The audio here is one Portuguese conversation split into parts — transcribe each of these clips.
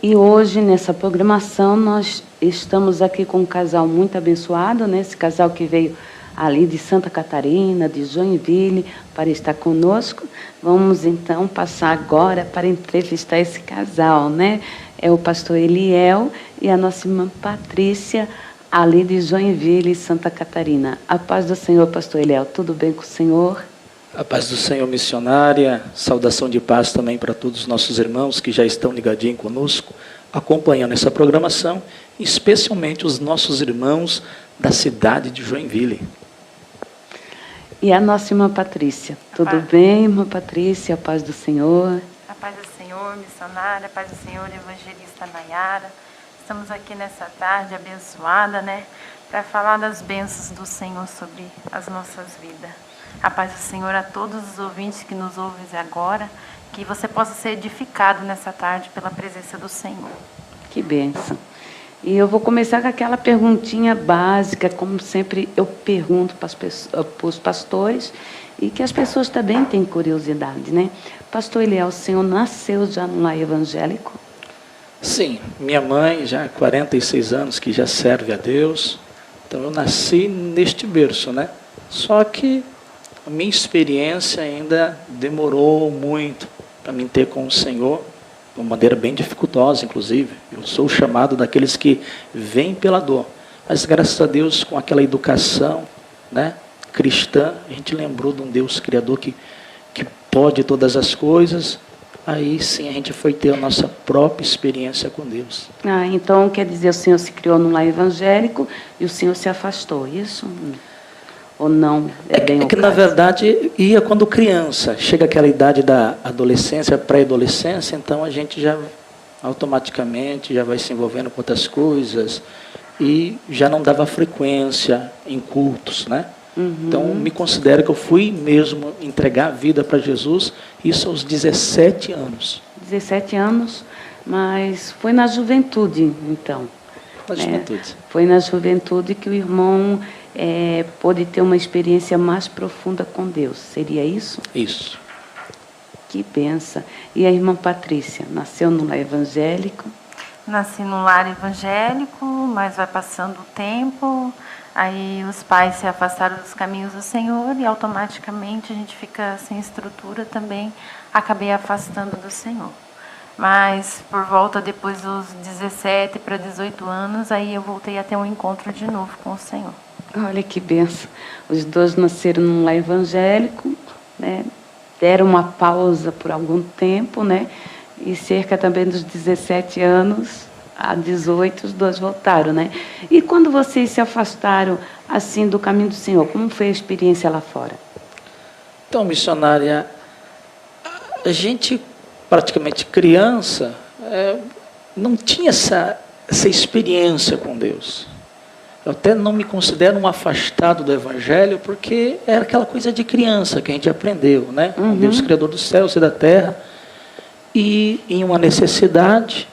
E hoje, nessa programação, nós estamos aqui com um casal muito abençoado, né? Esse casal que veio ali de Santa Catarina, de Joinville, para estar conosco. Vamos, então, passar agora para entrevistar esse casal, né? É o pastor Eliel e a nossa irmã Patrícia, ali de Joinville, Santa Catarina. A paz do Senhor, pastor Eliel. Tudo bem com o senhor? A paz do Senhor, missionária. Saudação de paz também para todos os nossos irmãos que já estão ligadinhos conosco, acompanhando essa programação, especialmente os nossos irmãos da cidade de Joinville. E a nossa irmã Patrícia. Tudo bem, irmã Patrícia? A paz do Senhor. A paz do Senhor, missionária. A paz do Senhor, evangelista Nayara. Estamos aqui nessa tarde abençoada, né? Para falar das bênçãos do Senhor sobre as nossas vidas. A paz do Senhor a todos os ouvintes que nos ouvem agora. Que você possa ser edificado nessa tarde pela presença do Senhor. Que bênção. E eu vou começar com aquela perguntinha básica, como sempre eu pergunto para os pastores, e que as pessoas também têm curiosidade, né? Pastor Eliel, o senhor nasceu já no lar evangélico? Sim, minha mãe já há 46 anos que já serve a Deus, então eu nasci neste berço, né? Só que a minha experiência ainda demorou muito para me ter com o Senhor, de uma maneira bem dificultosa, inclusive. Eu sou chamado daqueles que vêm pela dor. Mas, graças a Deus, com aquela educação, né, cristã, a gente lembrou de um Deus Criador que pode todas as coisas. Aí, sim, a gente foi ter a nossa própria experiência com Deus. Ah, então, quer dizer, o senhor se criou num lar evangélico e o senhor se afastou, isso? Ou não? É que, na verdade, ia quando criança. Chega aquela idade da adolescência, pré-adolescência, então a gente já automaticamente já vai se envolvendo com outras coisas e já não dava frequência em cultos, né? Uhum. Então, me considero que eu fui mesmo entregar a vida para Jesus, isso aos 17 anos. 17 anos, mas foi na juventude, então. Na juventude. Foi na juventude que o irmão pôde ter uma experiência mais profunda com Deus. Seria isso? Isso. Que benção. E a irmã Patrícia, nasceu no lar evangélico? Nasci num lar evangélico, mas vai passando o tempo, aí os pais se afastaram dos caminhos do Senhor e automaticamente a gente fica sem estrutura também, acabei afastando do Senhor. Mas por volta depois dos 17 para 18 anos, aí eu voltei a ter um encontro de novo com o Senhor. Olha que benção. Os dois nasceram num lar evangélico, né? Deram uma pausa por algum tempo, né? E cerca também dos 17 anos a 18, os dois voltaram, né? E quando vocês se afastaram assim do caminho do Senhor, como foi a experiência lá fora? Então, missionária, a gente praticamente criança não tinha essa experiência com Deus. Eu até não me considero um afastado do Evangelho, porque era aquela coisa de criança que a gente aprendeu, né? Uhum. Deus Criador dos céus e da terra. E em uma necessidade,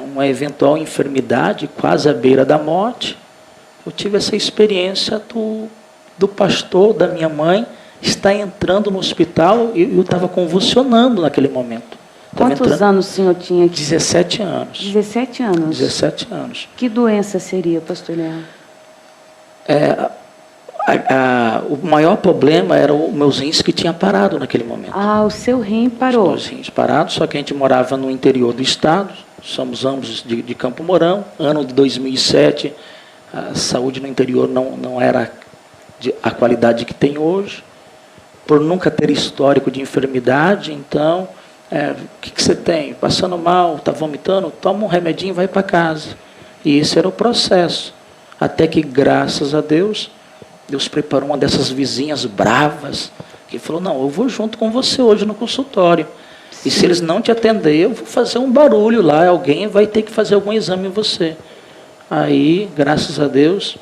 uma eventual enfermidade, quase à beira da morte, eu tive essa experiência do pastor, da minha mãe, estar entrando no hospital e eu estava convulsionando naquele momento. Quantos anos o senhor tinha aqui? 17 anos. 17 anos? 17 anos. Que doença seria, pastor Leão? O maior problema era os meus rins que tinham parado naquele momento. Ah, o seu rim parou. Os meus rins parados, só que a gente morava no interior do estado, somos ambos de Campo Mourão, ano de 2007, a saúde no interior não era a qualidade que tem hoje, por nunca ter histórico de enfermidade, então... o que você tem? Passando mal, está vomitando? Toma um remedinho e vai para casa. E esse era o processo. Até que, graças a Deus, Deus preparou uma dessas vizinhas bravas, que falou, não, eu vou junto com você hoje no consultório. E se eles não te atenderem, eu vou fazer um barulho lá, alguém vai ter que fazer algum exame em você. Aí, graças a Deus,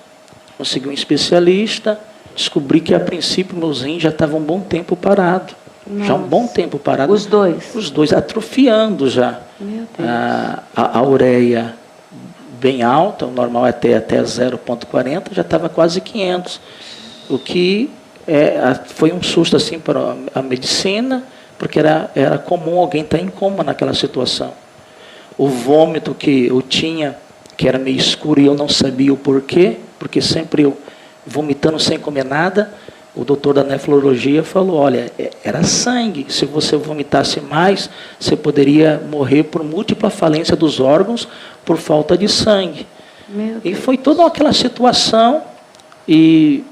consegui um especialista, descobri que, a princípio, meus rins já estavam um bom tempo parados. Já um bom tempo parado. Os dois? Os dois atrofiando já. Meu Deus. A ureia bem alta, o normal é até 0,40, já estava quase 500. O que foi um susto assim para a medicina, porque era comum alguém estar em coma naquela situação. o vômito que eu tinha, que era meio escuro e eu não sabia o porquê, porque sempre eu vomitando sem comer nada. O doutor da nefrologia falou, olha, era sangue, se você vomitasse mais, você poderia morrer por múltipla falência dos órgãos por falta de sangue. E foi toda aquela situação, e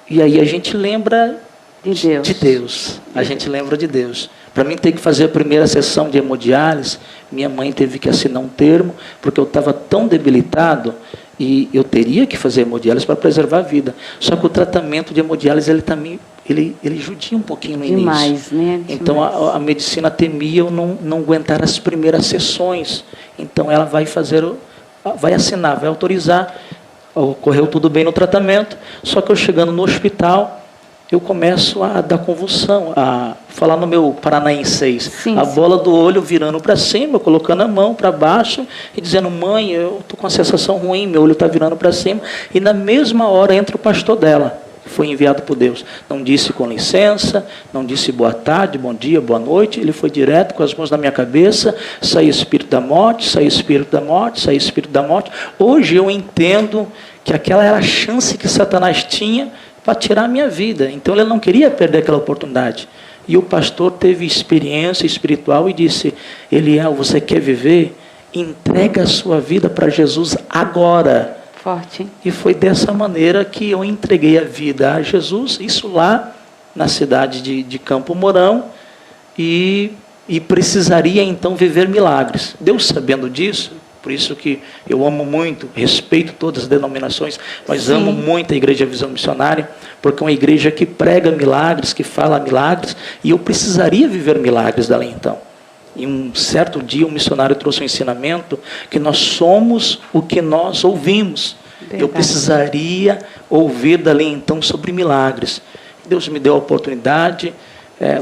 aí a gente lembra de Deus. A gente lembra de Deus. Para mim ter que fazer a primeira sessão de hemodiálise, minha mãe teve que assinar um termo, porque eu estava tão debilitado, e eu teria que fazer hemodiálise para preservar a vida. Só que o tratamento de hemodiálise, ele também, ele judia um pouquinho no Demais, início. né? Então a medicina temia eu não aguentar as primeiras sessões. Então ela vai assinar, vai autorizar. Ocorreu tudo bem no tratamento, só que eu chegando no hospital, eu começo a dar convulsão, a falar no meu paranaense, a bola do olho virando para cima, colocando a mão para baixo e dizendo, mãe, eu estou com uma sensação ruim, meu olho está virando para cima. E na mesma hora entra o pastor dela, que foi enviado por Deus. Não disse com licença, não disse boa tarde, bom dia, boa noite, ele foi direto com as mãos na minha cabeça, saiu espírito da morte, saiu espírito da morte, saiu espírito da morte. Hoje eu entendo que aquela era a chance que Satanás tinha para tirar a minha vida. Então ele não queria perder aquela oportunidade. E o pastor teve experiência espiritual e disse, Eliel, você quer viver? Entrega a sua vida para Jesus agora. Forte. E foi dessa maneira que eu entreguei a vida a Jesus, isso lá na cidade de Campo Mourão, e precisaria então viver milagres. Deus sabendo disso, por isso que eu amo muito, respeito todas as denominações, mas amo muito a Igreja Visão Missionária, porque é uma igreja que prega milagres, que fala milagres, e eu precisaria viver milagres dali então. E um certo dia um missionário trouxe um ensinamento que nós somos o que nós ouvimos. Verdade. Eu precisaria ouvir dali então sobre milagres. Deus me deu a oportunidade.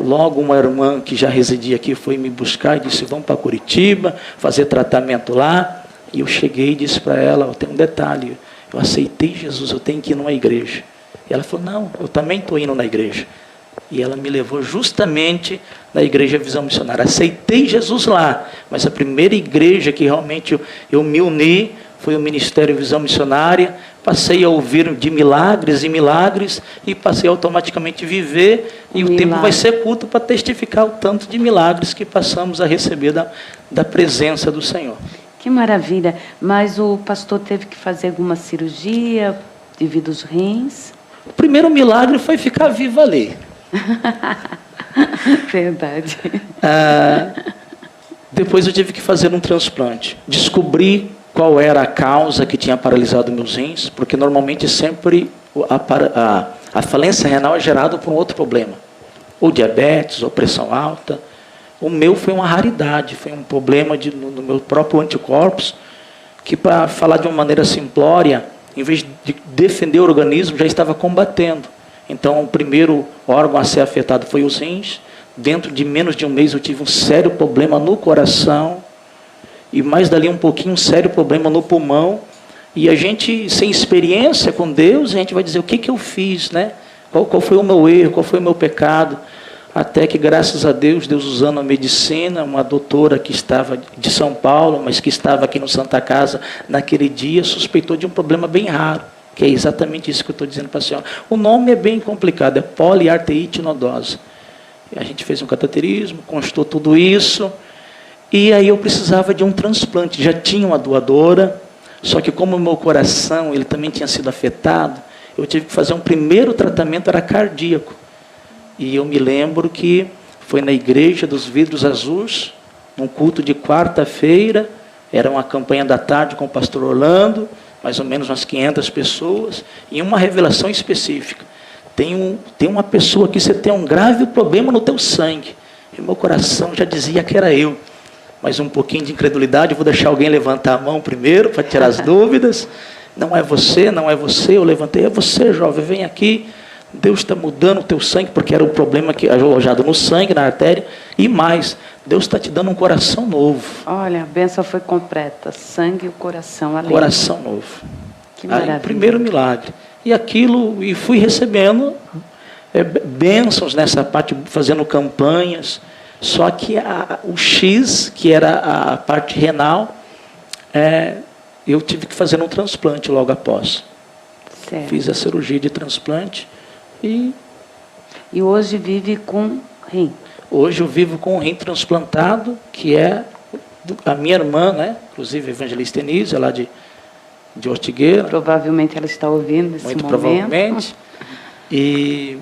Logo uma irmã que já residia aqui foi me buscar e disse, vamos para Curitiba, fazer tratamento lá. E eu cheguei e disse para ela, tem um detalhe, eu aceitei Jesus, eu tenho que ir numa igreja. E ela falou, não, eu também estou indo na igreja. E ela me levou justamente na Igreja Visão Missionária. Aceitei Jesus lá, mas a primeira igreja que realmente eu me uni foi o Ministério Visão Missionária. Passei a ouvir de milagres e milagres e passei automaticamente a viver. E o tempo vai ser curto para testificar o tanto de milagres que passamos a receber da presença do Senhor. Que maravilha. Mas o pastor teve que fazer alguma cirurgia devido aos rins? O primeiro milagre foi ficar vivo ali. Verdade. Depois eu tive que fazer um transplante. Descobri qual era a causa que tinha paralisado meus rins, porque normalmente sempre a falência renal é gerada por um outro problema. Ou diabetes, ou pressão alta. O meu foi uma raridade, foi um problema no meu próprio anticorpos, que, para falar de uma maneira simplória, em vez de defender o organismo, já estava combatendo. Então, o primeiro órgão a ser afetado foi os rins. Dentro de menos de um mês, eu tive um sério problema no coração. E mais dali um pouquinho, um sério problema no pulmão. E a gente, sem experiência com Deus, a gente vai dizer, o que eu fiz, né? Qual foi o meu erro, qual foi o meu pecado? Até que, graças a Deus, Deus usando a medicina, uma doutora que estava de São Paulo, mas que estava aqui no Santa Casa naquele dia, suspeitou de um problema bem raro, que é exatamente isso que eu estou dizendo para a senhora. O nome é bem complicado, é poliarterite nodosa. A gente fez um cateterismo, constou tudo isso, e aí eu precisava de um transplante. Já tinha uma doadora, só que como o meu coração ele também tinha sido afetado, eu tive que fazer um primeiro tratamento, era cardíaco. E eu me lembro que foi na Igreja dos Vidros Azuis, num culto de quarta-feira, era uma campanha da tarde com o pastor Orlando, mais ou menos umas 500 pessoas, e uma revelação específica. Tem uma pessoa aqui, você tem um grave problema no teu sangue. E meu coração já dizia que era eu. Mas um pouquinho de incredulidade, eu vou deixar alguém levantar a mão primeiro, para tirar as dúvidas. Não é você, não é você. Eu levantei, é você, jovem, vem aqui. Deus está mudando o teu sangue, porque era o problema que alojado no sangue, na artéria. E mais, Deus está te dando um coração novo. Olha, a bênção foi completa. Sangue e o coração ali. Coração novo. Que maravilha. Aí, primeiro milagre. E fui recebendo bênçãos nessa parte, fazendo campanhas. Só que o X, que era a parte renal, eu tive que fazer um transplante logo após. Certo. Fiz a cirurgia de transplante e hoje vive com rim. Hoje eu vivo com um rim transplantado, que é a minha irmã, né? Inclusive a evangelista Enísia, lá de Ortigueira. Provavelmente ela está ouvindo nesse Muito momento. provavelmente. E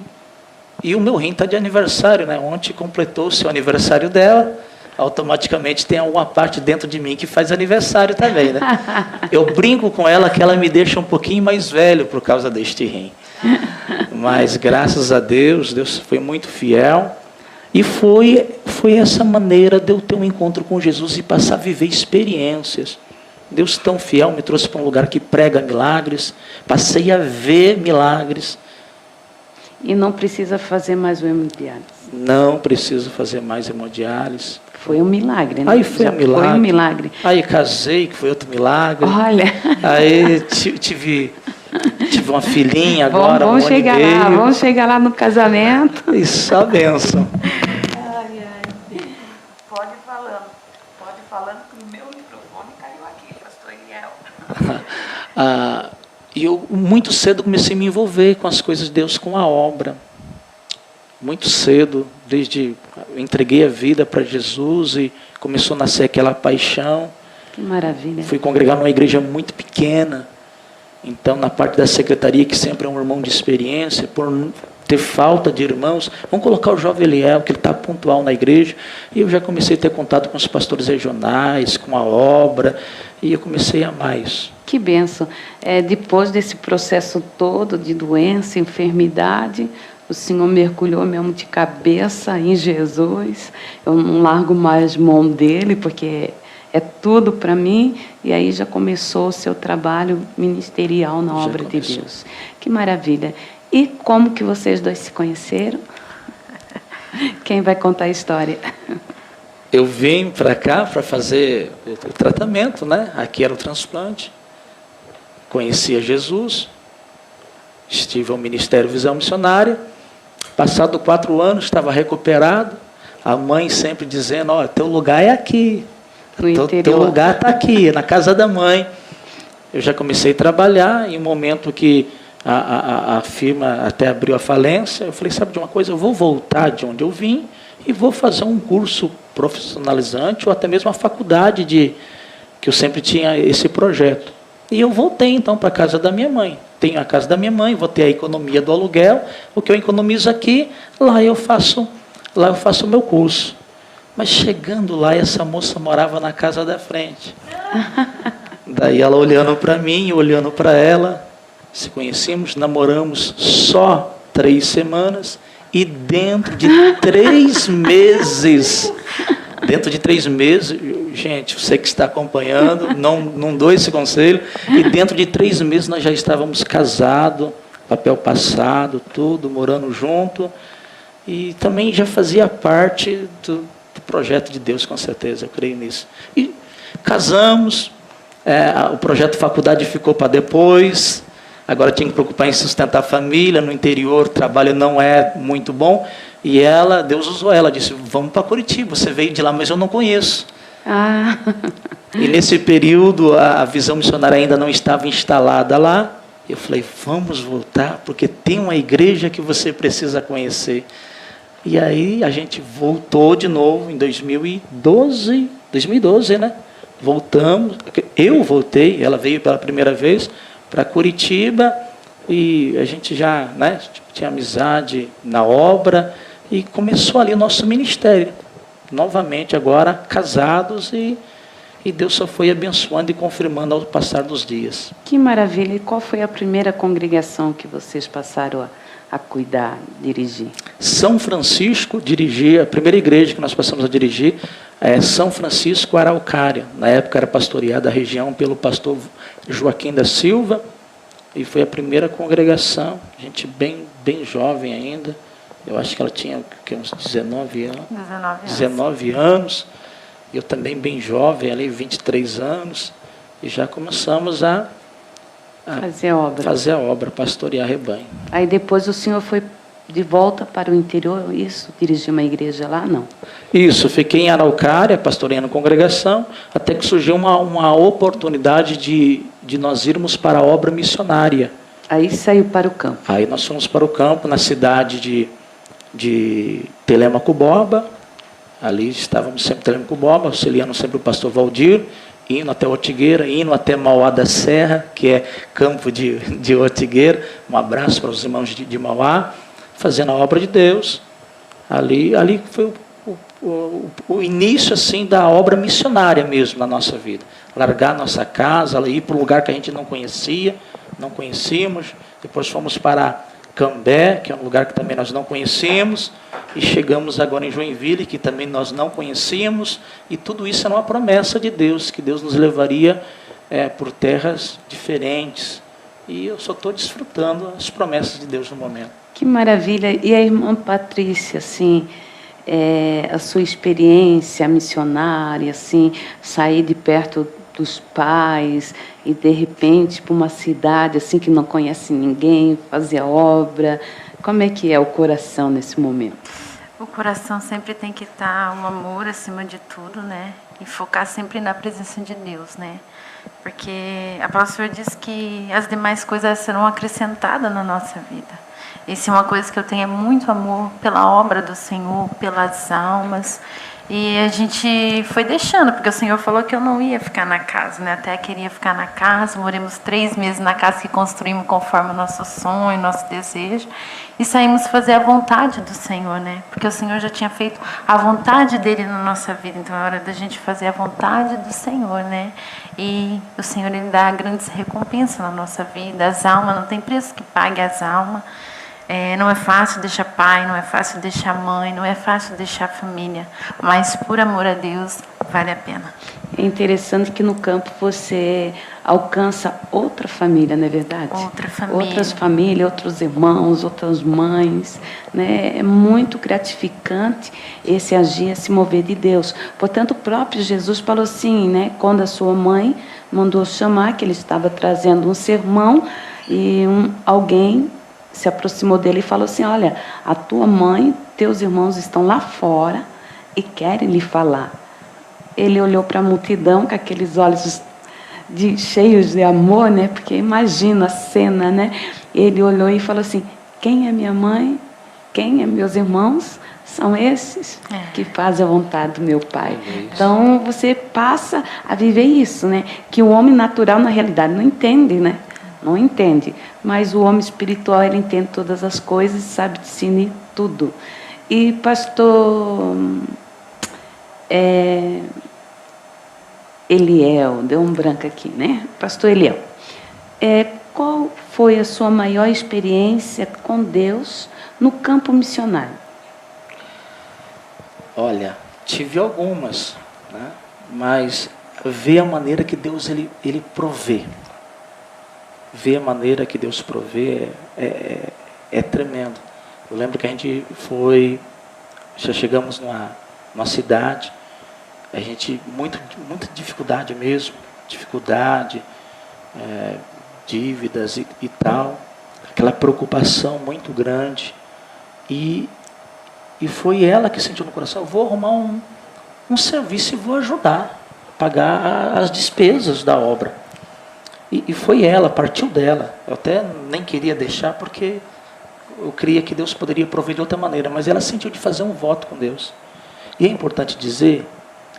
o meu rim está de aniversário, né? Ontem completou-se o aniversário dela. Automaticamente tem alguma parte dentro de mim que faz aniversário também, né? Eu brinco com ela que ela me deixa um pouquinho mais velho por causa deste rim. Mas graças a Deus, Deus foi muito fiel. E foi essa maneira de eu ter um encontro com Jesus e passar a viver experiências. Deus tão fiel me trouxe para um lugar que prega milagres. Passei a ver milagres. E não precisa fazer mais o hemodiálise. Não preciso fazer mais hemodiálise. Foi um milagre, né? Aí foi um milagre. Foi um milagre. Aí casei, que foi outro milagre. Olha. Aí tive uma filhinha agora, vamos um ano e chegar meio. lá, vamos chegar lá no casamento. Isso, a bênção. Pode falando que o meu microfone caiu aqui, pastor Eliel. E eu muito cedo comecei a me envolver com as coisas de Deus, com a obra. Muito cedo, eu entreguei a vida para Jesus e começou a nascer aquela paixão. Que maravilha. Fui congregar numa igreja muito pequena. Então, na parte da secretaria, que sempre é um irmão de experiência, por ter falta de irmãos, vamos colocar o jovem Eliel, que ele está pontual na igreja. E eu já comecei a ter contato com os pastores regionais, com a obra, e eu comecei a amar isso. Que bênção. Depois desse processo todo de doença, enfermidade, o Senhor mergulhou mesmo de cabeça em Jesus. Eu não largo mais mão dele, porque é tudo para mim. E aí já começou o seu trabalho ministerial na obra de Deus. Que maravilha. E como que vocês dois se conheceram? Quem vai contar a história? Eu vim para cá para fazer o tratamento, né? Aqui era o transplante. Conhecia Jesus. Estive ao Ministério Visão Missionária. Passado 4 anos, estava recuperado. A mãe sempre dizendo, ó, teu lugar é aqui. Teu lugar está aqui, na casa da mãe. Eu já comecei a trabalhar, em um momento que a firma até abriu a falência, eu falei, sabe de uma coisa, eu vou voltar de onde eu vim e vou fazer um curso profissionalizante ou até mesmo uma faculdade que eu sempre tinha esse projeto. E eu voltei então para a casa da minha mãe. Tenho a casa da minha mãe, vou ter a economia do aluguel, o que eu economizo aqui, lá eu faço o meu curso. Mas chegando lá, essa moça morava na casa da frente. Daí ela olhando para mim, olhando para ela, se conhecemos, namoramos só 3 semanas e dentro de 3 meses, gente, você que está acompanhando, não dou esse conselho, e dentro de 3 meses nós já estávamos casados, papel passado, tudo, morando junto, e também já fazia parte do projeto de Deus, com certeza, eu creio nisso. E casamos, o projeto faculdade ficou para depois, agora tinha que preocupar em sustentar a família, no interior o trabalho não é muito bom, e Deus usou ela, disse, vamos para Curitiba, você veio de lá, mas eu não conheço. E nesse período a visão missionária ainda não estava instalada lá, eu falei, vamos voltar, porque tem uma igreja que você precisa conhecer. E aí a gente voltou de novo em 2012, né? Voltamos, eu voltei, ela veio pela primeira vez para Curitiba e a gente já, né, tinha amizade na obra e começou ali o nosso ministério. Novamente agora casados e Deus só foi abençoando e confirmando ao passar dos dias. Que maravilha! E qual foi a primeira congregação que vocês passaram a cuidar, dirigir? São Francisco, a primeira igreja que nós passamos a dirigir é São Francisco Araucária. Na época era pastoreada a região pelo pastor Joaquim da Silva, e foi a primeira congregação, gente bem jovem ainda, eu acho que ela tinha uns 19 anos. 19 anos, eu também bem jovem, ali 23 anos, e já começamos a fazer a obra, pastorear rebanho. Aí depois o senhor foi de volta para o interior, isso, dirigir uma igreja lá, não? Isso, fiquei em Araucária, pastoreando congregação, até que surgiu uma oportunidade de nós irmos para a obra missionária. Aí saiu para o campo. Aí nós fomos para o campo, na cidade de Telemaco-Borba. Ali estávamos sempre em Telemaco-Borba, auxiliando sempre o pastor Valdir, indo até Ortigueira, indo até Mauá da Serra, que é campo de Ortigueira. Um abraço para os irmãos de Mauá, fazendo a obra de Deus. Ali foi o início assim da obra missionária mesmo na nossa vida. Largar nossa casa, ir para um lugar que a gente não conhecíamos. Depois fomos para Cambé, que é um lugar que também nós não conhecíamos, e chegamos agora em Joinville, que também nós não conhecíamos, e tudo isso era uma promessa de Deus, que Deus nos levaria por terras diferentes. E eu só estou desfrutando as promessas de Deus no momento. Que maravilha! E a irmã Patrícia, assim, a sua experiência missionária, assim, sair de perto dos pais e de repente para uma cidade assim que não conhece ninguém, fazer a obra. Como é que é o coração nesse momento? O coração sempre tem que estar um amor acima de tudo, né? E focar sempre na presença de Deus, né? Porque a palavra do Senhor diz que as demais coisas serão acrescentadas na nossa vida. Isso é uma coisa que eu tenho, é muito amor pela obra do Senhor, pelas almas. E a gente foi deixando, porque o Senhor falou que eu não ia ficar na casa, né? Até queria ficar na casa, moramos 3 meses na casa que construímos conforme o nosso sonho, nosso desejo. E saímos fazer a vontade do Senhor, né? Porque o Senhor já tinha feito a vontade dEle na nossa vida. Então é hora da gente fazer a vontade do Senhor, né? E o Senhor, Ele dá grandes recompensas na nossa vida. As almas, não tem preço que pague as almas. Não é fácil deixar pai, não é fácil deixar mãe, não é fácil deixar família, mas por amor a Deus vale a pena. É interessante que no campo você alcança outra família, não é verdade? Outra família. Outras famílias, outros irmãos, outras mães, né? É muito gratificante esse agir, esse mover de Deus. Portanto, o próprio Jesus falou assim, né? Quando a sua mãe mandou chamar, que ele estava trazendo um sermão e alguém se aproximou dele e falou assim, olha, a tua mãe, teus irmãos estão lá fora e querem lhe falar. Ele olhou para a multidão com aqueles olhos cheios de amor, né? Porque imagina a cena, né? Ele olhou e falou assim, quem é minha mãe? Quem é meus irmãos? São esses que fazem a vontade do meu Pai. Então, você passa a viver isso, né? Que o homem natural, na realidade, não entende, né? Não entende, mas o homem espiritual, ele entende todas as coisas e sabe discernir tudo. E pastor Eliel, deu um branco aqui, né? Pastor Eliel, qual foi a sua maior experiência com Deus no campo missionário? Olha, tive algumas, né? Mas ver a maneira que Deus ele provê. Ver a maneira que Deus provê é tremendo. Eu lembro que a gente já chegamos numa cidade, a gente, muita dificuldade mesmo, dívidas e tal, aquela preocupação muito grande, e foi ela que sentiu no coração, eu vou arrumar um serviço e vou ajudar a pagar as despesas da obra. E foi ela, partiu dela. Eu até nem queria deixar, porque eu creia que Deus poderia prover de outra maneira, mas ela sentiu de fazer um voto com Deus. E é importante dizer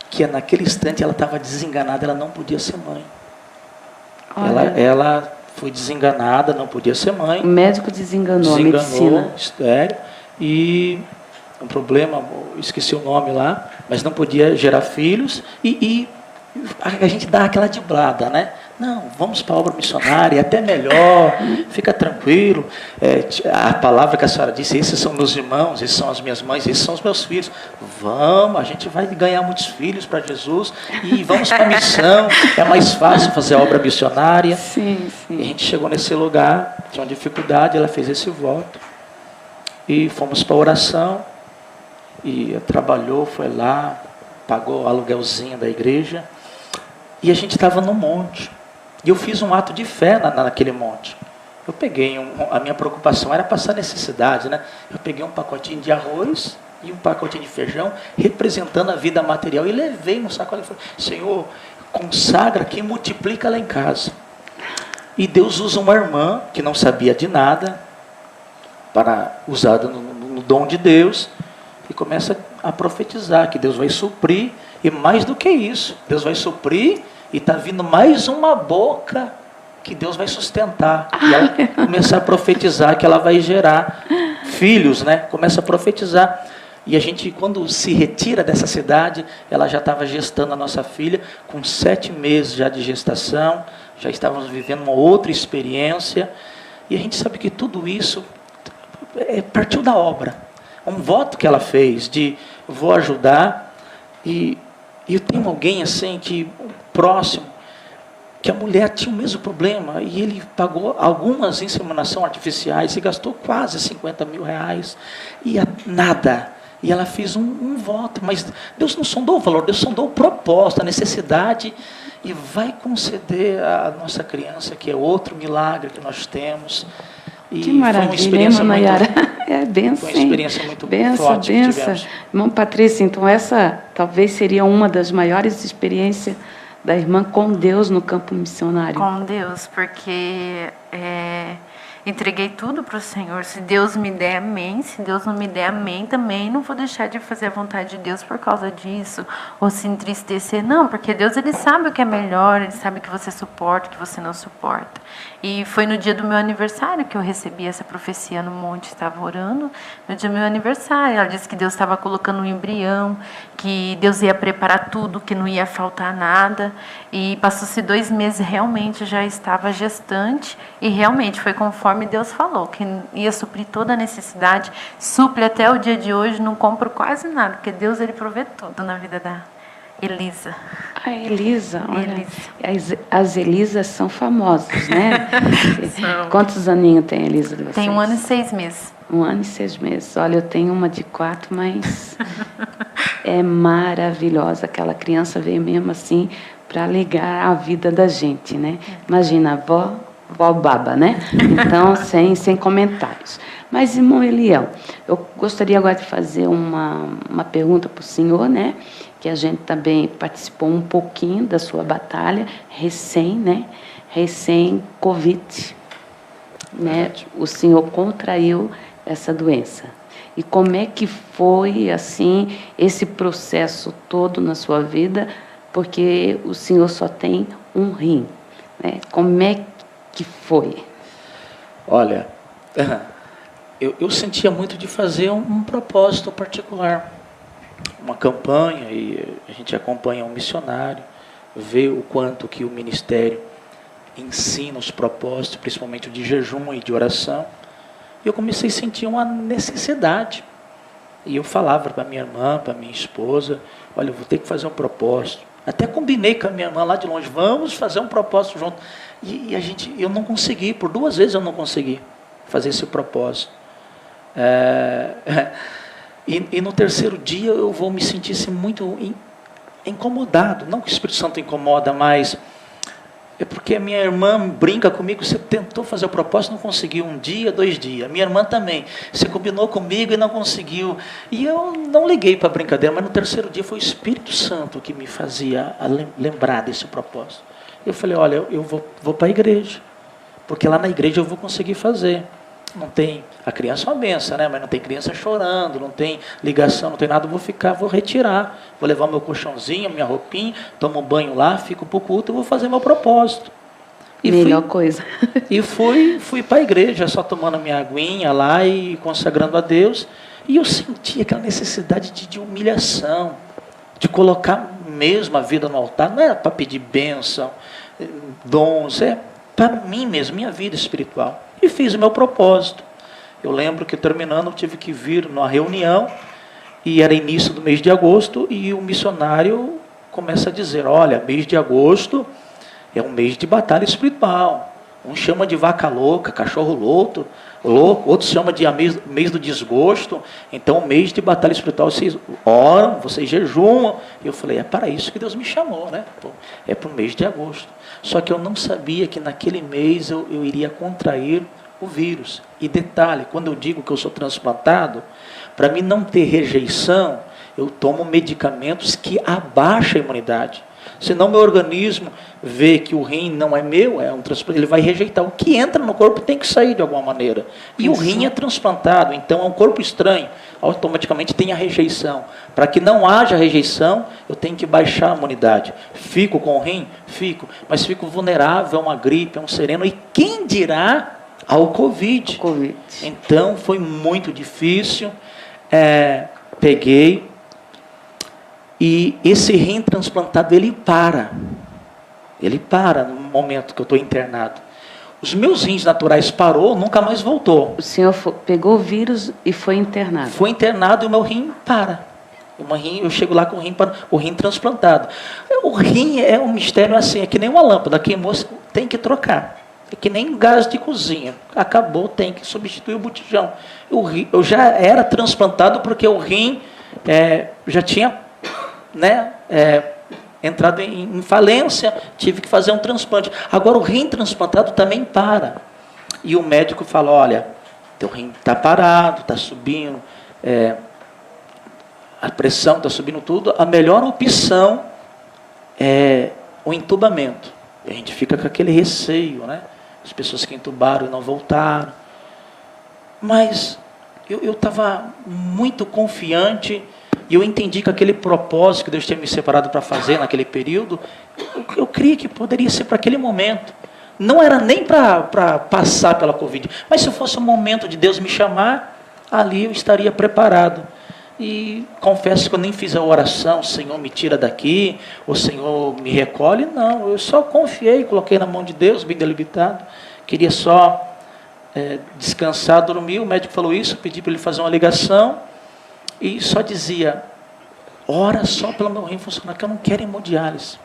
que naquele instante ela estava desenganada, ela não podia ser mãe. Ela foi desenganada, não podia ser mãe. O médico desenganou a medicina. Estéreo, e um problema, esqueci o nome lá, mas não podia gerar filhos, e a gente dá aquela driblada, né? Não, vamos para a obra missionária, é até melhor, fica tranquilo. A palavra que a senhora disse, esses são meus irmãos, esses são as minhas mães, esses são os meus filhos. Vamos, a gente vai ganhar muitos filhos para Jesus e vamos para a missão. É mais fácil fazer a obra missionária. Sim, sim. E a gente chegou nesse lugar, tinha uma dificuldade, ela fez esse voto. E fomos para a oração, e trabalhou, foi lá, pagou o aluguelzinho da igreja. E a gente estava no monte. E eu fiz um ato de fé naquele monte. Eu peguei, a minha preocupação era passar necessidade, né? Eu peguei um pacotinho de arroz e um pacotinho de feijão, representando a vida material, e levei no sacola e falei, Senhor, consagra aqui e multiplica lá em casa. E Deus usa uma irmã, que não sabia de nada, para usada no dom de Deus, e começa a profetizar que Deus vai suprir, e mais do que isso, Deus vai suprir, e está vindo mais uma boca que Deus vai sustentar. E ela começa a profetizar que ela vai gerar filhos, né? Começa a profetizar. E a gente, quando se retira dessa cidade, ela já estava gestando a nossa filha, com 7 meses já de gestação, já estávamos vivendo uma outra experiência. E a gente sabe que tudo isso partiu da obra. Um voto que ela fez de vou ajudar. E eu tenho alguém assim, que próximo, que a mulher tinha o mesmo problema, e ele pagou algumas inseminações artificiais e gastou quase 50 mil reais, e nada. E ela fez um voto, mas Deus não sondou o valor, Deus sondou o propósito, a necessidade, e vai conceder a nossa criança, que é outro milagre que nós temos. E que maravilha, hein, Nayara? É benção. Foi uma experiência muito benção, forte que tivemos. Irmã Patrícia, então essa talvez seria uma das maiores experiências da irmã com Deus no campo missionário. Com Deus, porque entreguei tudo para o Senhor. Se Deus me der, amém. Se Deus não me der, amém também. Não vou deixar de fazer a vontade de Deus por causa disso, ou se entristecer. Não, porque Deus, Ele sabe o que é melhor, Ele sabe o que você suporta, o que você não suporta. E foi no dia do meu aniversário que eu recebi essa profecia no monte, estava orando, no dia do meu aniversário. Ela disse que Deus estava colocando um embrião, que Deus ia preparar tudo, que não ia faltar nada. E passou-se 2 meses, realmente já estava gestante, e realmente foi conforme Deus falou, que ia suprir toda a necessidade, supre até o dia de hoje, não compro quase nada, porque Deus, Ele provê tudo na vida da Elisa. A Elisa, olha, as Elisas são famosas, né? Quantos aninhos tem a Elisa de vocês? Tem 1 ano e 6 meses. 1 ano e 6 meses. Olha, eu tenho uma de 4, mas é maravilhosa. Aquela criança veio mesmo assim para alegar a vida da gente, né? Imagina, a vó baba, né? Então, sem comentários. Mas, irmão Eliel, eu gostaria agora de fazer uma pergunta para o senhor, né? Que a gente também participou um pouquinho da sua batalha, recém-Covid, né? O senhor contraiu essa doença. E como é que foi, assim, esse processo todo na sua vida? Porque o senhor só tem um rim, né? Como é que foi? Olha, eu sentia muito de fazer um propósito particular, uma campanha, e a gente acompanha um missionário, vê o quanto que o ministério ensina os propósitos, principalmente o de jejum e de oração, e eu comecei a sentir uma necessidade. E eu falava para minha irmã, para minha esposa, olha, eu vou ter que fazer um propósito. Até combinei com a minha irmã lá de longe, vamos fazer um propósito junto. E eu não consegui, por 2 vezes eu não consegui fazer esse propósito. E no 3º dia eu vou me sentir assim, muito incomodado. Não que o Espírito Santo incomoda, mas é porque a minha irmã brinca comigo, você tentou fazer o propósito, não conseguiu 1 dia, 2 dias. A minha irmã também, você combinou comigo e não conseguiu. E eu não liguei para a brincadeira, mas no 3º dia foi o Espírito Santo que me fazia lembrar desse propósito. Eu falei, olha, eu vou para a igreja, porque lá na igreja eu vou conseguir fazer. Não tem, a criança é uma benção, né? Mas não tem criança chorando, não tem ligação, não tem nada, vou retirar, vou levar meu colchãozinho, minha roupinha, tomo um banho lá, fico para o culto, eu vou fazer meu propósito. E melhor coisa. E fui para a igreja, só tomando minha aguinha lá e consagrando a Deus, e eu senti aquela necessidade de humilhação, de colocar mesmo a vida no altar, não era para pedir bênção, dons, é para mim mesmo, minha vida espiritual. E fiz o meu propósito. Eu lembro que terminando eu tive que vir numa reunião, e era início do mês de agosto, e o missionário começa a dizer, olha, mês de agosto é um mês de batalha espiritual. Um chama de vaca louca, cachorro louco, louco, outros chamam de mês do desgosto. Então, o mês de batalha espiritual, vocês oram, vocês jejuam. E eu falei, é para isso que Deus me chamou, né? Pô, é para o mês de agosto. Só que eu não sabia que naquele mês eu iria contrair o vírus. E detalhe, quando eu digo que eu sou transplantado, para mim não ter rejeição, eu tomo medicamentos que abaixam a imunidade. Senão meu organismo vê que o rim não é meu, é um transplante, ele vai rejeitar. O que entra no corpo tem que sair de alguma maneira. E isso. O rim é transplantado, então é um corpo estranho. Automaticamente tem a rejeição. Para que não haja rejeição, eu tenho que baixar a imunidade. Fico com o rim? Fico. Mas fico vulnerável a uma gripe, a um sereno. E quem dirá ao Covid? Então foi muito difícil. Peguei. E esse rim transplantado, ele para no momento que eu estou internado. Os meus rins naturais parou, nunca mais voltou. O senhor pegou o vírus e foi internado? Foi internado e o meu rim para. Eu chego lá com o rim transplantado. O rim é um mistério assim, é que nem uma lâmpada, queimou, tem que trocar. É que nem gás de cozinha. Acabou, tem que substituir o botijão. Eu já era transplantado porque o rim já tinha entrado em falência, tive que fazer um transplante. Agora o rim transplantado também para. E o médico fala, olha, teu rim está parado, está subindo, a pressão está subindo tudo, a melhor opção é o entubamento. E a gente fica com aquele receio, né? As pessoas que entubaram e não voltaram. Mas eu estava muito confiante. E eu entendi que aquele propósito que Deus tinha me separado para fazer naquele período, eu creio que poderia ser para aquele momento. Não era nem para passar pela Covid, mas se fosse um momento de Deus me chamar, ali eu estaria preparado. E confesso que eu nem fiz a oração, Senhor me tira daqui, o Senhor me recolhe, não. Eu só confiei, coloquei na mão de Deus, bem delimitado. Queria só descansar, dormir. O médico falou isso, pedi para ele fazer uma ligação. E só dizia, ora só pelo meu rim funcionar, que eu não quero hemodiálise.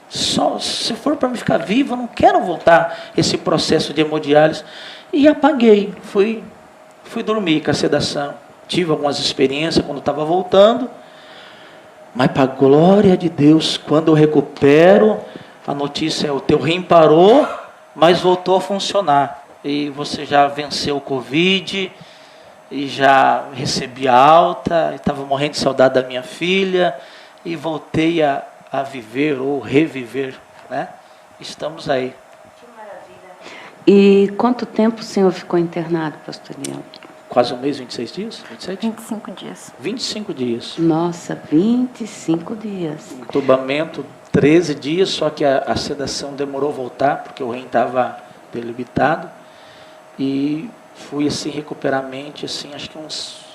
Só, se for para me ficar vivo, eu não quero voltar esse processo de hemodiálise. E apaguei, fui dormir com a sedação. Tive algumas experiências quando estava voltando, mas para a glória de Deus, quando eu recupero, a notícia é, o teu rim parou, mas voltou a funcionar. E você já venceu o Covid, e já recebi a alta, estava morrendo de saudade da minha filha, e voltei a viver ou reviver, né? Estamos aí. Que maravilha. E quanto tempo o senhor ficou internado, pastor Leão? Quase um mês, 26 dias? 27? 25 dias. 25 dias. Nossa, 25 dias. Entubamento, 13 dias, só que a sedação demorou a voltar, porque o rim estava delimitado, e fui assim recuperar a mente, assim, acho que uns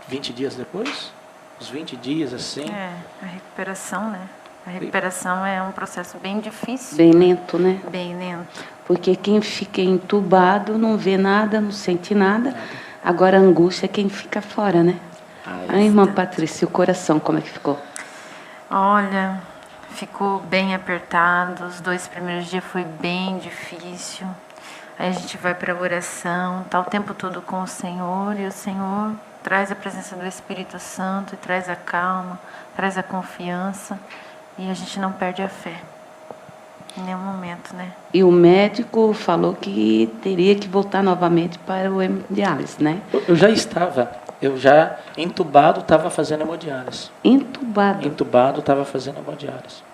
20 dias depois, uns 20 dias assim. A recuperação, né? A recuperação é um processo bem difícil. Bem lento, né? Bem lento. Porque quem fica entubado não vê nada, não sente nada. Agora a angústia é quem fica fora, né? A irmã Patrícia, o coração, como é que ficou? Olha, ficou bem apertado. Os 2 primeiros dias foi bem difícil. Aí a gente vai para a oração, está o tempo todo com o Senhor, e o Senhor traz a presença do Espírito Santo, e traz a calma, traz a confiança, e a gente não perde a fé, em nenhum momento, né? E o médico falou que teria que voltar novamente para o hemodiálise, né? Eu já entubado, estava fazendo hemodiálise. Entubado? Entubado, estava fazendo hemodiálise.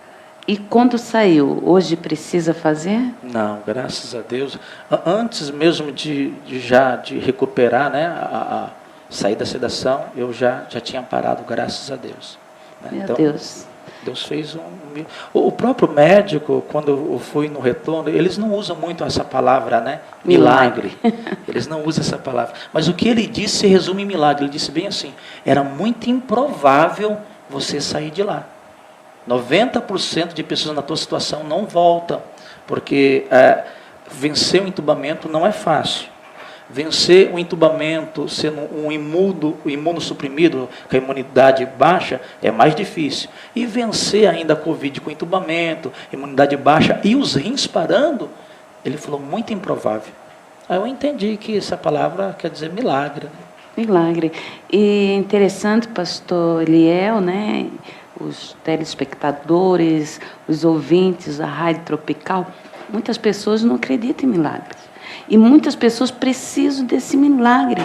E quando saiu, hoje precisa fazer? Não, graças a Deus. Antes mesmo de recuperar, né, a sair da sedação, eu já tinha parado, graças a Deus. Meu então, Deus. Deus fez o próprio médico, quando eu fui no retorno, eles não usam muito essa palavra, né? Milagre. Eles não usam essa palavra. Mas o que ele disse se resume em milagre. Ele disse bem assim, era muito improvável você sair de lá. 90% de pessoas na tua situação não voltam, porque vencer o entubamento não é fácil. Vencer o entubamento, sendo um imunossuprimido, com a imunidade baixa, é mais difícil. E vencer ainda a Covid com entubamento, imunidade baixa e os rins parando, ele falou, muito improvável. Aí eu entendi que essa palavra quer dizer milagre, né? Milagre. E interessante, pastor Eliel, né? Os telespectadores, os ouvintes da Rádio Tropical, muitas pessoas não acreditam em milagres. E muitas pessoas precisam desse milagre,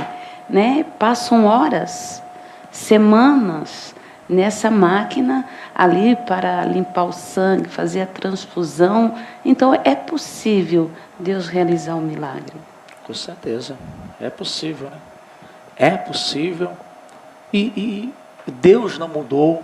né? Passam horas, semanas nessa máquina ali para limpar o sangue, fazer a transfusão. Então, é possível Deus realizar um milagre. Com certeza. É possível, né? É possível. E Deus não mudou.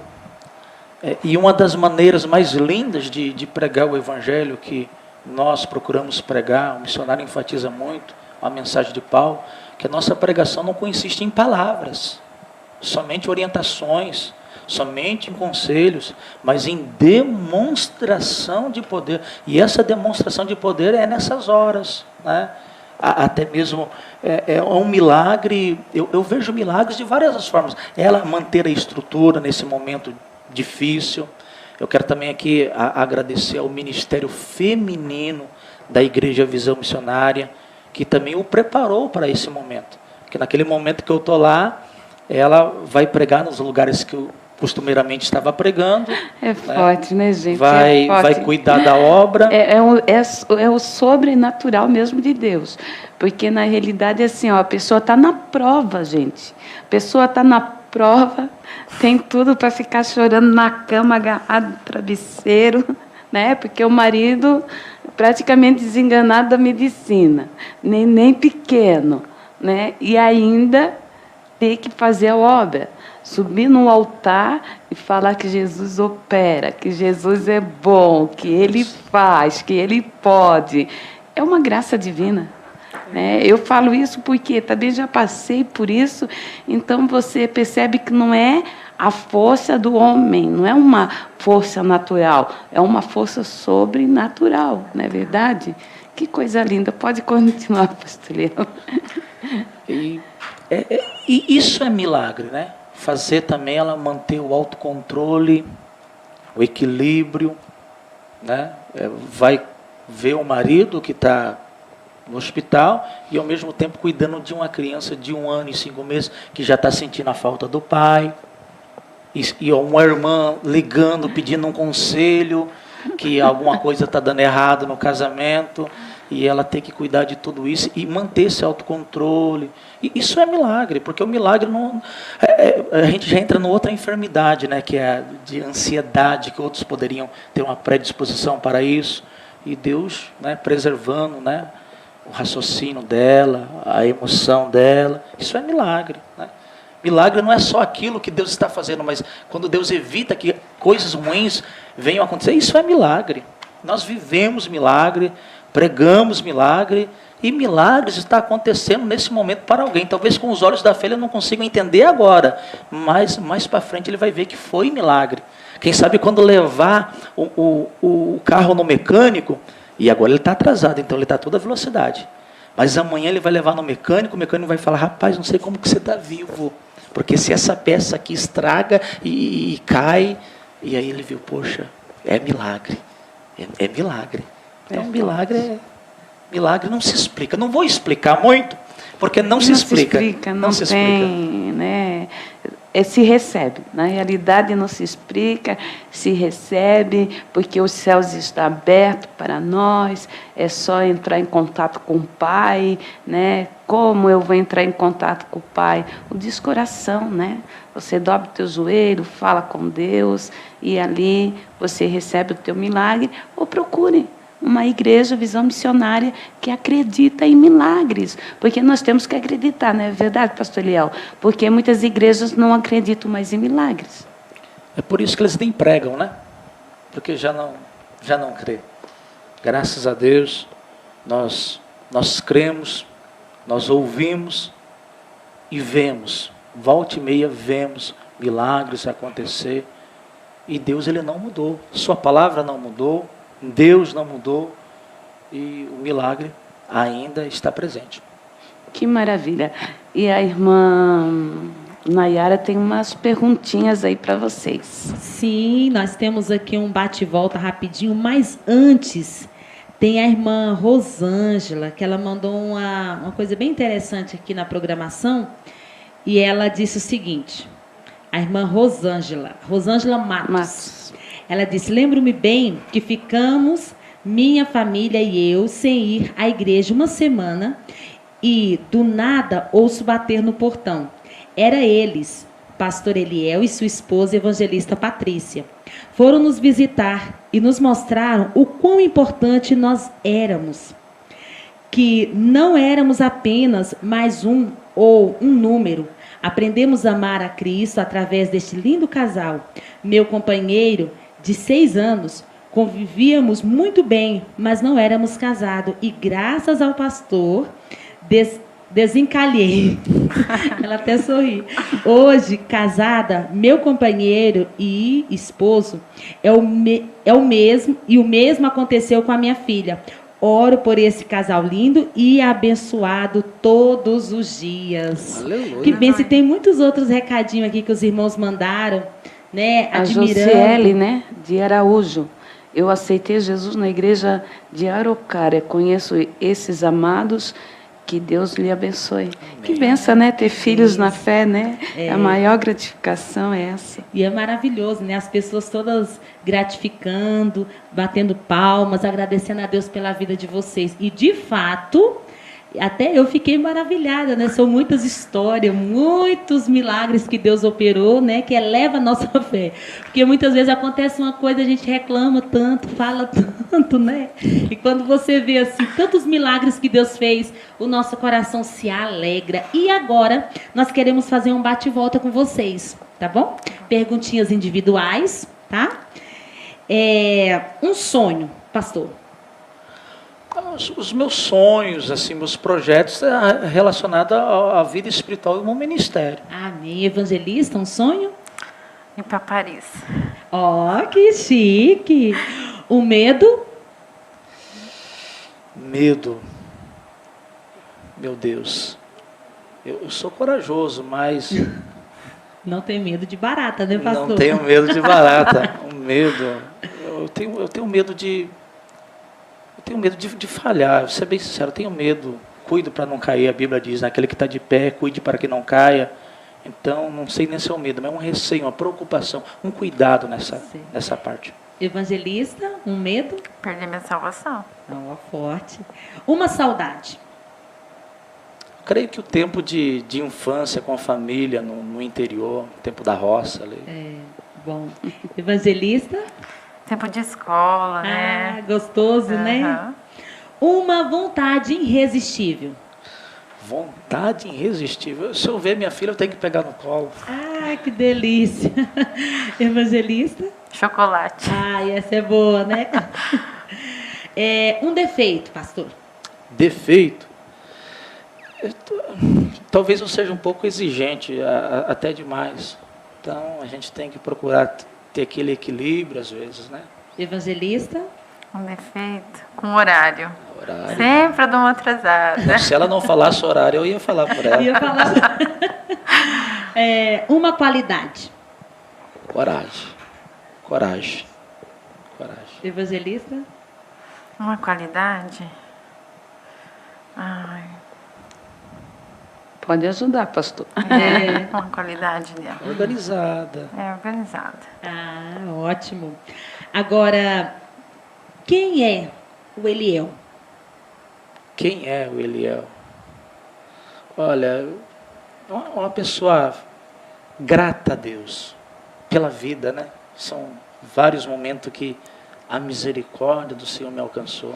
E uma das maneiras mais lindas de pregar o Evangelho que nós procuramos pregar, o missionário enfatiza muito a mensagem de Paulo, que a nossa pregação não consiste em palavras, somente orientações, somente em conselhos, mas em demonstração de poder. E essa demonstração de poder é nessas horas, né? Até mesmo é um milagre. Eu vejo milagres de várias formas. Ela manter a estrutura nesse momento difícil. Eu quero também aqui agradecer ao Ministério Feminino da Igreja Visão Missionária, que também o preparou para esse momento. Porque naquele momento que eu estou lá, ela vai pregar nos lugares que eu costumeiramente estava pregando. É forte, né, gente? Vai cuidar da obra. É o sobrenatural mesmo de Deus. Porque, na realidade, é assim, ó, a pessoa está na prova, gente. A pessoa está na prova, tem tudo para ficar chorando na cama, agarrado no travesseiro, né? Porque o marido praticamente desenganado da medicina, nem pequeno, né? E ainda tem que fazer a obra. Subir no altar e falar que Jesus opera, que Jesus é bom, que Ele faz, que Ele pode. É uma graça divina. Né? Eu falo isso porque também já passei por isso, então você percebe que não é a força do homem, não é uma força natural, é uma força sobrenatural, não é verdade? Que coisa linda. Pode continuar, pastor Leão. E isso é milagre, né? Fazer também ela manter o autocontrole, o equilíbrio, né? Vai ver o marido que está no hospital e ao mesmo tempo cuidando de uma criança de 1 ano e 5 meses que já está sentindo a falta do pai, e uma irmã ligando, pedindo um conselho, que alguma coisa está dando errado no casamento, e ela tem que cuidar de tudo isso e manter esse autocontrole. E isso é milagre, porque o milagre não... a gente já entra numa outra enfermidade, né, que é a de ansiedade, que outros poderiam ter uma predisposição para isso, e Deus, né, preservando, né, o raciocínio dela, a emoção dela. Isso é milagre, né? Milagre não é só aquilo que Deus está fazendo, mas quando Deus evita que coisas ruins venham a acontecer, isso é milagre. Nós vivemos milagre, pregamos milagre, e milagres está acontecendo nesse momento para alguém. Talvez com os olhos da fé ele não consiga entender agora, mas mais para frente ele vai ver que foi milagre. Quem sabe quando levar o carro no mecânico, e agora ele está atrasado, então ele está a toda velocidade. Mas amanhã ele vai levar no mecânico, o mecânico vai falar, rapaz, não sei como que você está vivo. Porque se essa peça aqui estraga e cai, e aí ele viu, poxa, é milagre. É milagre. Então milagre não se explica. Não vou explicar muito, porque não se explica. Não se explica. Né? Se recebe. Na realidade não se explica, se recebe, porque os céus estão abertos para nós, é só entrar em contato com o Pai, né? Como eu vou entrar em contato com o Pai? O descoração, né? Você dobra o teu joelho, fala com Deus, e ali você recebe o teu milagre, ou procure uma igreja, visão missionária, que acredita em milagres. Porque nós temos que acreditar, não é verdade, pastor Eliel? Porque muitas igrejas não acreditam mais em milagres. É por isso que eles nem pregam, né? Porque já não crê. Graças a Deus, nós cremos, nós ouvimos e vemos. Volta e meia vemos milagres acontecer. E Deus, ele não mudou. Sua palavra não mudou. Deus não mudou e o milagre ainda está presente. Que maravilha. E a irmã Nayara tem umas perguntinhas aí para vocês. Sim, nós temos aqui um bate-volta rapidinho, mas antes Tem a irmã Rosângela, que ela mandou uma coisa bem interessante aqui na programação, e ela disse o seguinte, a irmã Rosângela Matos. Ela disse, lembro-me bem que ficamos, minha família e eu, sem ir à igreja uma semana, e do nada ouço bater no portão. Era eles, pastor Eliel e sua esposa, evangelista Patrícia. Foram nos visitar e nos mostraram o quão importante nós éramos. Que não éramos apenas mais um ou um número. Aprendemos a amar a Cristo através deste lindo casal. Meu companheiro, de 6 anos, convivíamos muito bem, mas não éramos casados. E graças ao pastor, desencalhei. Ela até sorri. Hoje, casada, meu companheiro e esposo é o mesmo, e o mesmo aconteceu com a minha filha. Oro por esse casal lindo e abençoado todos os dias. Aleluia. Que bem, se tem muitos outros recadinhos aqui que os irmãos mandaram, né? A Admirando. Josiele, né, de Araújo. Eu aceitei Jesus na igreja de Araucária. Conheço esses amados. Que Deus lhe abençoe. Amém. Que benção, né? Ter filhos na fé, né? A maior gratificação é essa. E é maravilhoso, né? As pessoas todas gratificando, batendo palmas, agradecendo a Deus pela vida de vocês. E, de fato, até eu fiquei maravilhada, né? São muitas histórias, muitos milagres que Deus operou, né? Que eleva a nossa fé. Porque muitas vezes acontece uma coisa, a gente reclama tanto, fala tanto, né? E quando você vê assim, tantos milagres que Deus fez, o nosso coração se alegra. E agora, nós queremos fazer um bate-volta com vocês, tá bom? Perguntinhas individuais, tá? Um sonho, pastor. Os meus sonhos, assim, meus projetos relacionados à vida espiritual e ao meu ministério. Amém. Evangelista, um sonho? Ir para Paris. Ó, que chique. O medo? Medo. Meu Deus. Eu sou corajoso, mas... Não tem medo de barata, né, pastor? Não tenho medo de barata. O medo... Eu tenho medo de... Eu tenho medo de falhar, vou ser bem sincero, eu tenho medo, cuido para não cair, a Bíblia diz, aquele que está de pé, cuide para que não caia. Então, não sei nem se é um medo, mas é um receio, uma preocupação, um cuidado nessa parte. Evangelista, um medo? Perder minha salvação. Ó, forte. Uma saudade? Creio que o tempo de infância com a família no interior, o tempo da roça ali. Bom. Evangelista? Tempo de escola, né? Gostoso, né? Uma vontade irresistível. Vontade irresistível. Se eu ver minha filha, eu tenho que pegar no colo. Que delícia. Evangelista? Chocolate. Essa é boa, né? Um defeito, pastor. Defeito? Talvez eu seja um pouco exigente, até demais. Então, a gente tem que procurar ter aquele equilíbrio, às vezes, né? Evangelista? Um defeito com horário. Horário. Sempre eu dou uma atrasada. Se ela não falasse horário, eu ia falar por ela. Uma qualidade. Coragem. Evangelista? Uma qualidade? Pode ajudar, pastor. Uma qualidade dela. Organizada. Organizada. Ótimo. Agora, quem é o Eliel? Quem é o Eliel? Olha, uma pessoa grata a Deus pela vida, né? São vários momentos que a misericórdia do Senhor me alcançou.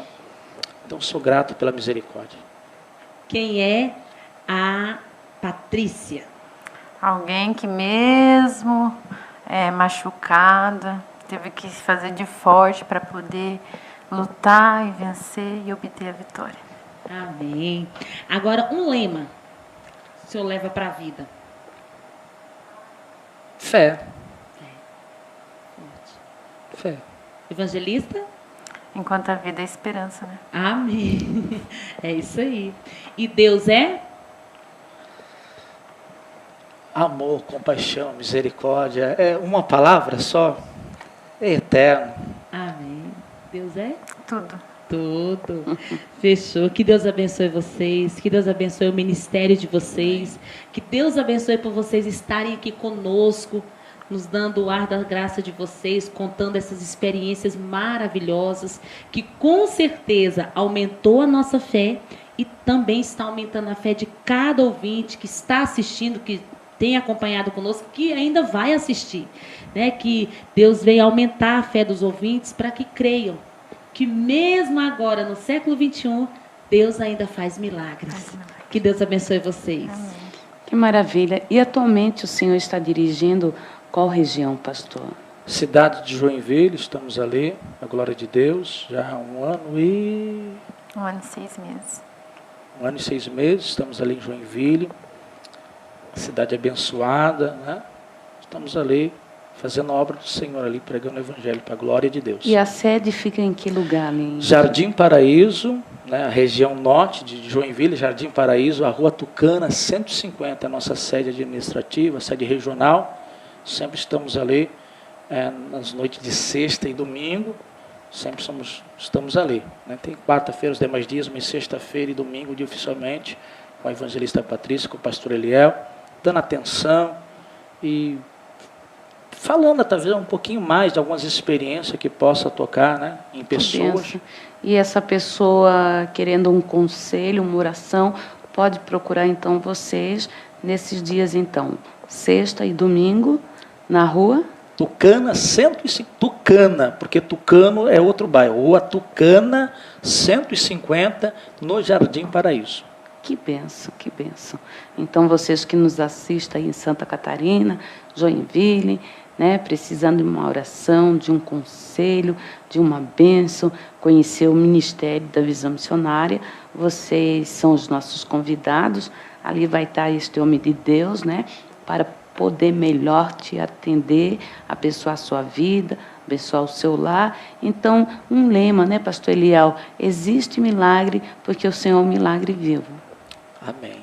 Então, sou grato pela misericórdia. Quem é a Patrícia? Alguém que mesmo machucada, teve que se fazer de forte para poder lutar e vencer e obter a vitória. Amém. Agora, um lema que o senhor leva para a vida. Fé. Evangelista? Enquanto a vida é esperança, né? Amém. É isso aí. E Deus é? Amor, compaixão, misericórdia. É uma palavra só. É eterno. Amém. Deus é? Tudo. Tudo. Fechou. Que Deus abençoe vocês, que Deus abençoe o ministério de vocês, que Deus abençoe por vocês estarem aqui conosco, nos dando o ar da graça de vocês, contando essas experiências maravilhosas, que com certeza aumentou a nossa fé e também está aumentando a fé de cada ouvinte que está assistindo, que tem acompanhado conosco, que ainda vai assistir, né? Que Deus veio aumentar a fé dos ouvintes para que creiam que mesmo agora, no século XXI, Deus ainda faz milagres. Que Deus abençoe vocês. Amém. Que maravilha. E atualmente o senhor está dirigindo qual região, pastor? Cidade de Joinville, estamos ali, a glória de Deus, já há 1 ano e... 1 ano e 6 meses. 1 ano e 6 meses, estamos ali em Joinville, cidade abençoada, né? Estamos ali fazendo a obra do Senhor ali, pregando o Evangelho para a glória de Deus. E a sede fica em que lugar ali? Jardim Paraíso, né, a região norte de Joinville, Jardim Paraíso, a Rua Tucana, 150, a nossa sede administrativa, sede regional. Sempre estamos ali nas noites de sexta e domingo, sempre estamos ali. Né? Tem quarta-feira, os demais dias, mas sexta-feira e domingo, dia oficialmente, com a evangelista Patrícia, com o pastor Eliel, dando atenção e falando talvez um pouquinho mais de algumas experiências que possa tocar, né, em pessoas. E essa pessoa querendo um conselho, uma oração, pode procurar então vocês nesses dias então, sexta e domingo, na rua? Tucana, 105, Tucana, porque Tucano é outro bairro. Rua Tucana, 150, no Jardim Paraíso. Que bênção, que bênção. Então, vocês que nos assistem aí em Santa Catarina, Joinville, né, precisando de uma oração, de um conselho, de uma bênção, conhecer o Ministério da Visão Missionária, vocês são os nossos convidados. Ali vai estar este homem de Deus, né, para poder melhor te atender, abençoar a sua vida, abençoar o seu lar. Então, um lema, né, pastor Eliel? Existe milagre, porque o Senhor é um milagre vivo. Amém.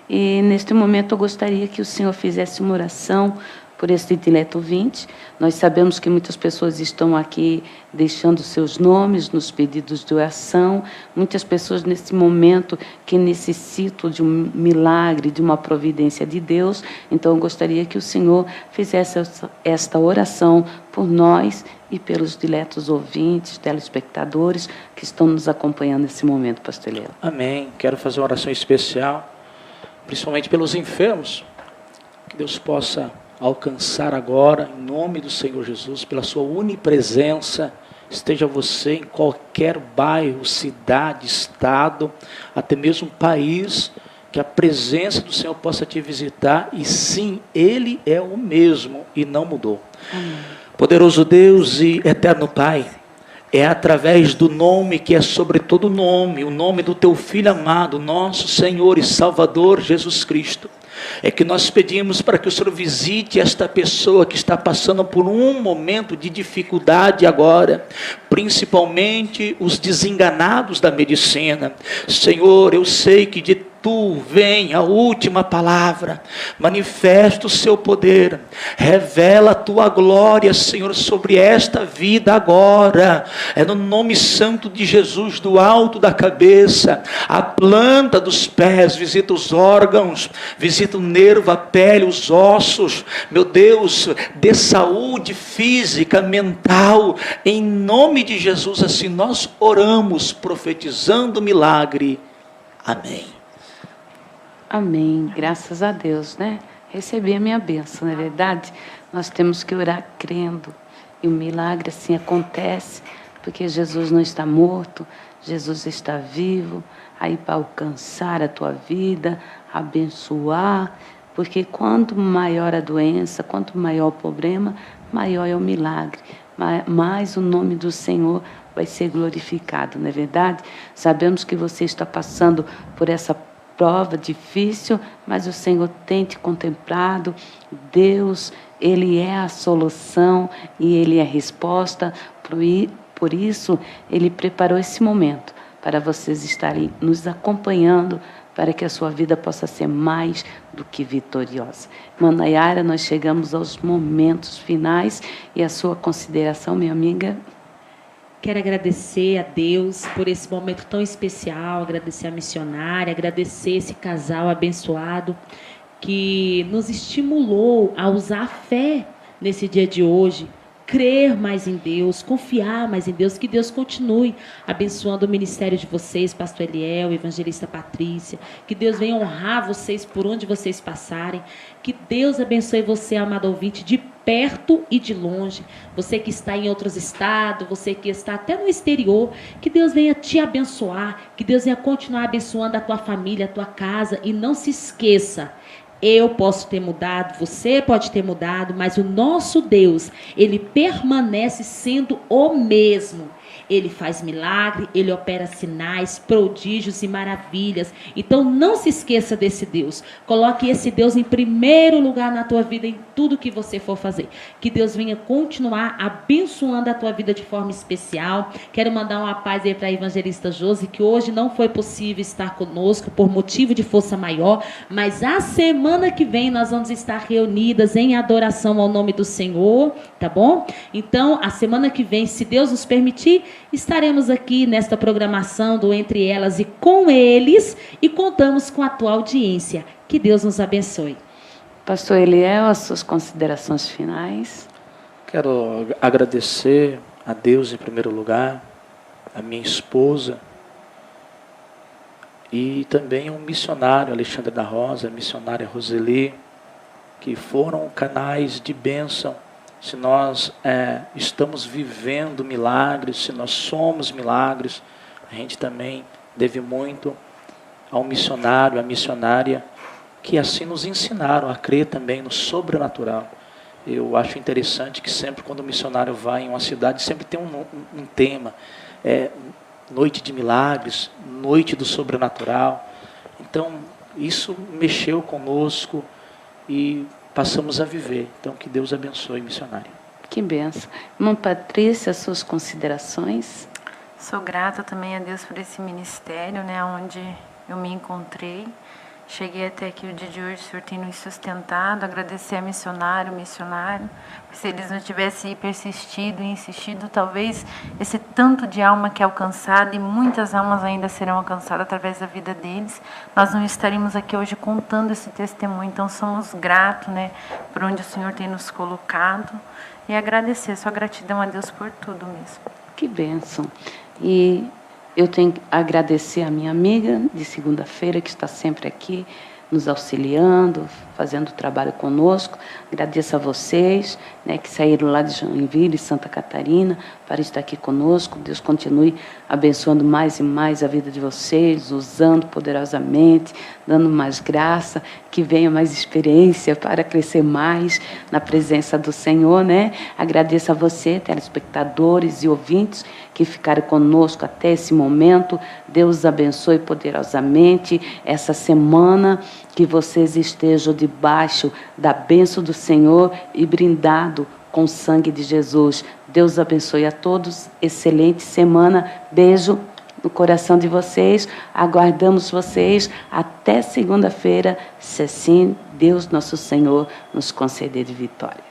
E, neste momento, eu gostaria que o senhor fizesse uma oração por esse dileto ouvinte. Nós sabemos que muitas pessoas estão aqui deixando seus nomes nos pedidos de oração. Muitas pessoas, nesse momento, que necessitam de um milagre, de uma providência de Deus. Então, eu gostaria que o senhor fizesse esta oração por nós e pelos diletos ouvintes, telespectadores que estão nos acompanhando nesse momento, pastor Eliel. Amém. Quero fazer uma oração especial, principalmente pelos enfermos, que Deus possa alcançar agora, em nome do Senhor Jesus, pela sua onipresença. Esteja você em qualquer bairro, cidade, estado, até mesmo país, que a presença do Senhor possa te visitar, e sim, Ele é o mesmo e não mudou. Amém. Poderoso Deus e eterno Pai, é através do nome que é sobre todo nome, o nome do Teu Filho amado, nosso Senhor e Salvador Jesus Cristo, é que nós pedimos para que o Senhor visite esta pessoa que está passando por um momento de dificuldade agora, principalmente os desenganados da medicina. Senhor, eu sei que de Tu vem a última palavra, manifesta o Seu poder, revela a Tua glória, Senhor, sobre esta vida agora, é no nome santo de Jesus, do alto da cabeça, a planta dos pés, visita os órgãos, visita o nervo, a pele, os ossos, meu Deus, dê saúde física, mental, em nome de Jesus, assim nós oramos, profetizando milagre, amém. Amém, graças a Deus, né? Recebi a minha bênção, não é verdade? Nós temos que orar crendo, e o milagre assim acontece, porque Jesus não está morto, Jesus está vivo, aí para alcançar a tua vida, abençoar, porque quanto maior a doença, quanto maior o problema, maior é o milagre, mais o nome do Senhor vai ser glorificado, não é verdade? Sabemos que você está passando por essa prova difícil, mas o Senhor tem te contemplado. Deus, Ele é a solução e Ele é a resposta. Por isso, Ele preparou esse momento para vocês estarem nos acompanhando, para que a sua vida possa ser mais do que vitoriosa. Irmã Nayara, nós chegamos aos momentos finais, e a sua consideração, minha amiga? Quero agradecer a Deus por esse momento tão especial, agradecer a missionária, agradecer esse casal abençoado que nos estimulou a usar a fé nesse dia de hoje, crer mais em Deus, confiar mais em Deus, que Deus continue abençoando o ministério de vocês, pastor Eliel, evangelista Patrícia, que Deus venha honrar vocês por onde vocês passarem, que Deus abençoe você, amado ouvinte, de perto e de longe, você que está em outros estados, você que está até no exterior, que Deus venha te abençoar, que Deus venha continuar abençoando a tua família, a tua casa, e não se esqueça, eu posso ter mudado, você pode ter mudado, mas o nosso Deus, ele permanece sendo o mesmo. Ele faz milagre, ele opera sinais, prodígios e maravilhas. Então não se esqueça desse Deus. Coloque esse Deus em primeiro lugar na tua vida, em tudo que você for fazer. Que Deus venha continuar abençoando a tua vida de forma especial. Quero mandar uma paz aí para a evangelista Josi, que hoje não foi possível estar conosco por motivo de força maior, mas a semana que vem nós vamos estar reunidas em adoração ao nome do Senhor, tá bom? Então, a semana que vem, se Deus nos permitir, estaremos aqui nesta programação do Entre Elas e com eles, e contamos com a tua audiência. Que Deus nos abençoe. Pastor Eliel, as suas considerações finais. Quero agradecer a Deus em primeiro lugar, a minha esposa e também o missionário Alexandre da Rosa, a missionária Roseli, que foram canais de bênção. Se nós estamos vivendo milagres, se nós somos milagres, a gente também deve muito ao missionário, à missionária, que assim nos ensinaram a crer também no sobrenatural. Eu acho interessante que sempre quando o missionário vai em uma cidade, sempre tem um tema, noite de milagres, noite do sobrenatural. Então, isso mexeu conosco e passamos a viver. Então, que Deus abençoe, missionária. Que benção. Irmã Patrícia, suas considerações? Sou grata também a Deus por esse ministério, né, onde eu me encontrei. Cheguei até aqui o dia de hoje, o Senhor tem nos sustentado. Agradecer a missionário, missionário. Se eles não tivessem persistido e insistido, talvez esse tanto de alma que é alcançado, e muitas almas ainda serão alcançadas através da vida deles, nós não estaríamos aqui hoje contando esse testemunho. Então somos gratos, né, por onde o Senhor tem nos colocado, e agradecer, só gratidão a Deus por tudo mesmo. Que bênção. E eu tenho que agradecer a minha amiga de segunda-feira, que está sempre aqui, nos auxiliando, fazendo o trabalho conosco. Agradeço a vocês, né, que saíram lá de Joinville, Santa Catarina, para estar aqui conosco. Deus continue abençoando mais e mais a vida de vocês, usando poderosamente, dando mais graça, que venha mais experiência para crescer mais na presença do Senhor, né? Agradeço a você, telespectadores e ouvintes, que ficaram conosco até esse momento. Deus os abençoe poderosamente essa semana, que vocês estejam debaixo da bênção do Senhor e brindado com o sangue de Jesus. Deus abençoe a todos. Excelente semana. Beijo no coração de vocês. Aguardamos vocês até segunda-feira, se assim Deus nosso Senhor nos conceder de vitória.